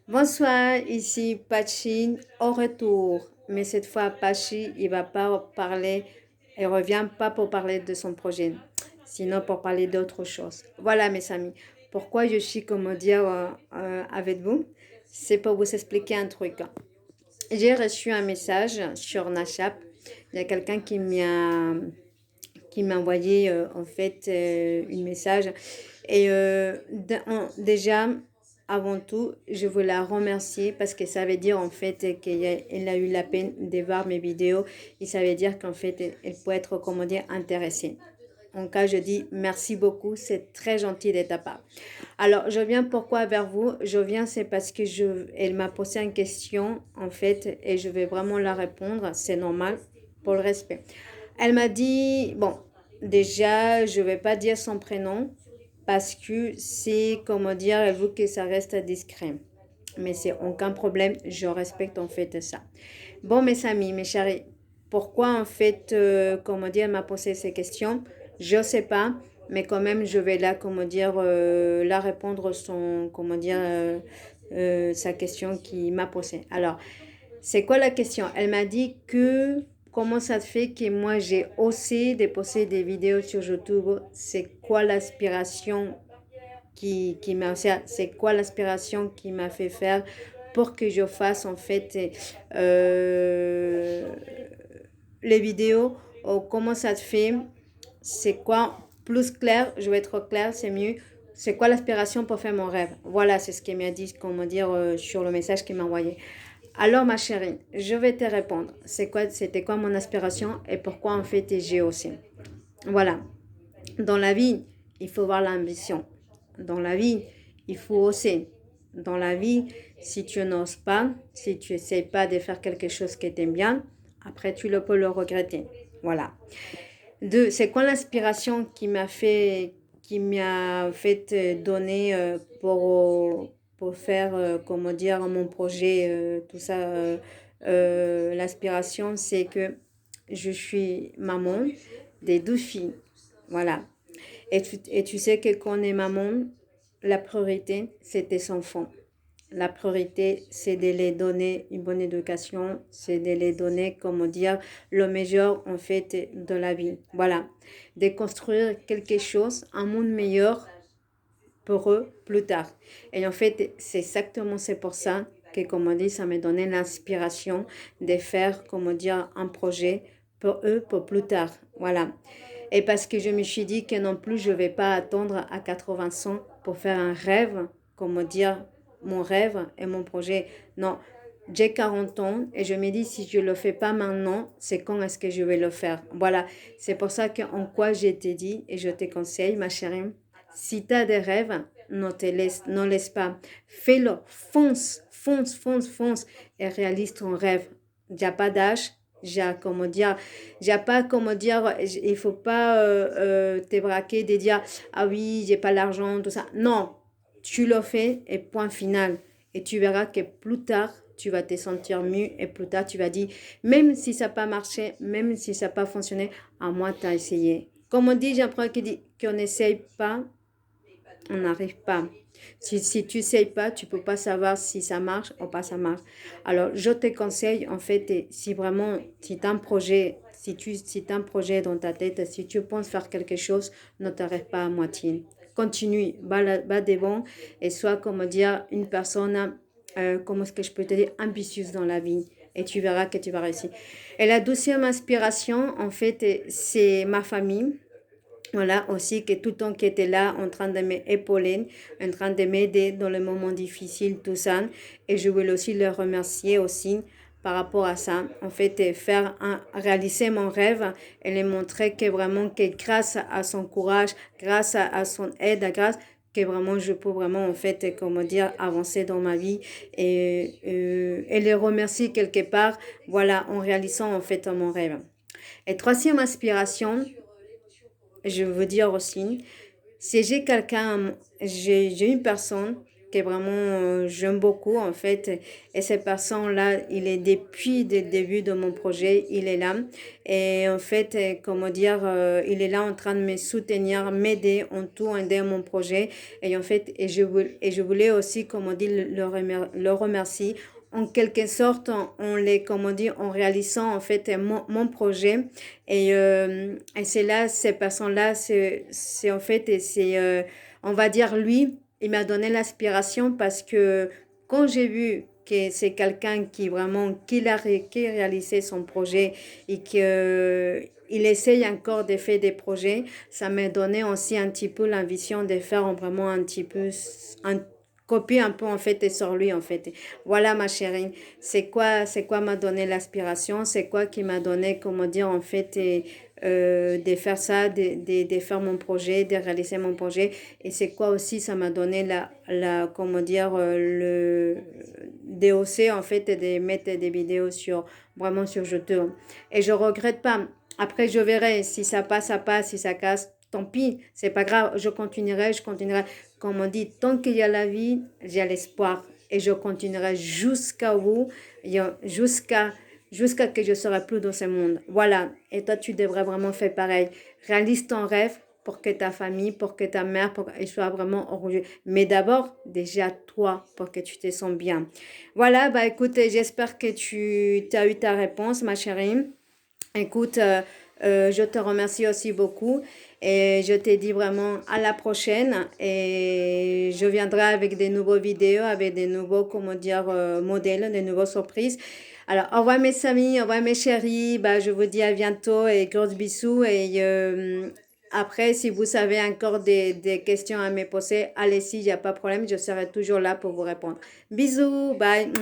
Bonsoir, ici Pachi au retour. Mais cette fois, Pachi, il va pas parler, il revient pas pour parler de son projet, sinon pour parler d'autre chose. Voilà, mes amis. Pourquoi je suis, comment dire, avec vous? C'est pour vous expliquer un truc. J'ai reçu un message sur Nachap. Il y a quelqu'un qui m'a envoyé en fait une message et déjà avant tout je veux la remercier parce que ça veut dire en fait qu'elle a eu la peine de voir mes vidéos et ça veut dire qu'en fait elle peut être comment dire intéressée. En cas, je dis merci beaucoup, c'est très gentil de ta part. Alors, je viens pourquoi vers vous? Je viens, c'est parce que elle m'a posé une question, en fait, et je vais vraiment la répondre. C'est normal, pour le respect. Elle m'a dit, bon, déjà, je vais pas dire son prénom, parce que c'est, comment dire, elle veut que ça reste discret. Mais c'est aucun problème, je respecte en fait ça. Bon, mes amis, mes chéris, pourquoi en fait, comment dire, elle m'a posé ces questions? Je sais pas, mais quand même, je vais là, comment dire, la répondre son, comment dire, sa question qui m'a posée. Alors, c'est quoi la question? Elle m'a dit que comment ça se fait que moi j'ai osé déposer des vidéos sur YouTube? C'est quoi l'aspiration qui m'a, c'est quoi l'aspiration qui m'a fait faire pour que je fasse en fait euh, les vidéos? Oh, comment ça se fait? C'est quoi? Plus clair, je vais être clair, c'est mieux. C'est quoi l'aspiration pour faire mon rêve? Voilà, c'est ce qu'elle m'a dit, comment dire, sur le message qu'il m'a envoyé. Alors, ma chérie, je vais te répondre. C'était quoi mon aspiration et pourquoi en fait j'ai aussi. Voilà. Dans la vie, il faut avoir l'ambition. Dans la vie, il faut oser. Dans la vie, si tu n'oses pas, si tu n'essaies pas de faire quelque chose qui t'aime bien, après tu le peux le regretter. Voilà. Deux, c'est quoi l'inspiration qui m'a fait donner pour faire, comment dire, mon projet, tout ça. L'aspiration, c'est que je suis maman des 12 filles. Voilà. Et tu sais que quand on est maman, la priorité, c'est tes enfants. La priorité, c'est de les donner une bonne éducation, c'est de les donner, comment dire, le meilleur en fait de la vie. Voilà. De construire quelque chose, un monde meilleur pour eux plus tard. Et en fait, c'est pour ça que, comme on dit, ça m'a donné l'inspiration de faire, comment dire, un projet pour eux pour plus tard. Voilà. Et parce que je me suis dit que non plus, je ne vais pas attendre à 80 ans pour faire un rêve, comment dire, mon rêve et mon projet. Non, j'ai 40 ans et je me dis, si je ne le fais pas maintenant, c'est quand est-ce que je vais le faire? Voilà, c'est pour ça qu'en quoi je t'ai dit et je te conseille, ma chérie, si tu as des rêves, ne laisse pas. Fais-le, fonce, fonce, fonce, fonce et réalise ton rêve. Il n'y a pas d'âge, j'ai pas comment dire, il faut pas te braquer de dire ah oui, j'ai pas l'argent, tout ça. Non, tu le fais et point final. Et tu verras que plus tard, tu vas te sentir mieux et plus tard, tu vas dire, même si ça n'a pas marché, même si ça n'a pas fonctionné, à moi, tu as essayé. Comme on dit, j'apprends qu'on n'essaye pas, on n'arrive pas. Si tu n'essayes pas, tu ne peux pas savoir si ça marche ou pas ça marche. Alors, je te conseille, en fait, si vraiment, si tu as un projet, si tu as un projet dans ta tête, si tu penses faire quelque chose, ne t'arrête pas à moitié. Continue, va devant et sois, comment dire, une personne, comment est-ce que je peux te dire, ambitieuse dans la vie. Et tu verras que tu vas réussir. Et la deuxième inspiration, en fait, c'est ma famille. Voilà, aussi que tout le temps qui était là en train de m'épauler, en train de m'aider dans les moments difficiles, tout ça. Et je voulais aussi le remercier aussi par rapport à ça. En fait, réaliser mon rêve et lui montrer que vraiment, que grâce à son courage, grâce à son aide, grâce que vraiment je peux vraiment en fait comment dire avancer dans ma vie et les remercier quelque part voilà en réalisant en fait mon rêve. Et troisième aspiration, je veux dire aussi, si j'ai quelqu'un, j'ai une personne que vraiment j'aime beaucoup en fait. Et cette personne-là, il est depuis le début de mon projet, il est là. Et en fait, comment dire, il est là en train de me soutenir, m'aider en tout, aider mon projet. Et en fait, et je voulais aussi, comme on dit, le remercier en quelque sorte les, comment dire, en réalisant en fait mon projet. Et c'est là, ces personnes-là, c'est en fait, et c'est, on va dire, lui, il m'a donné l'inspiration parce que quand j'ai vu que c'est quelqu'un qui vraiment, qui a réalisé son projet et que il essaye encore de faire des projets, ça m'a donné aussi un petit peu l'ambition de faire vraiment un petit peu, un, copier un peu en fait sur lui en fait. Voilà ma chérie, c'est quoi m'a donné l'inspiration, c'est quoi qui m'a donné, comment dire en fait, de faire ça, de faire mon projet, de réaliser mon projet. Et c'est quoi aussi, ça m'a donné comment dire, d'oser en fait, de mettre des vidéos sur, vraiment sur YouTube. Et je regrette pas. Après, je verrai si ça passe, si ça casse. Tant pis, c'est pas grave, je continuerai. Comme on dit, tant qu'il y a la vie, j'ai l'espoir. Et je continuerai jusqu'à vous, jusqu'à que je serai plus dans ce monde. Voilà. Et toi, tu devrais vraiment faire pareil. Réalise ton rêve pour que ta famille, pour que ta mère, pour qu'elle soit vraiment orgueilleuse. Mais d'abord, déjà toi, pour que tu te sens bien. Voilà, bah écoute, j'espère que tu as eu ta réponse, ma chérie. Écoute, je te remercie aussi beaucoup et je te dis vraiment à la prochaine et je viendrai avec des nouveaux vidéos, avec des nouveaux, comment dire, modèles, des nouvelles surprises. Alors, au revoir mes amis, au revoir mes chéris, bah, je vous dis à bientôt et gros bisous et après, si vous avez encore des questions à me poser, allez-y, il n'y a pas de problème, je serai toujours là pour vous répondre. Bisous, bye.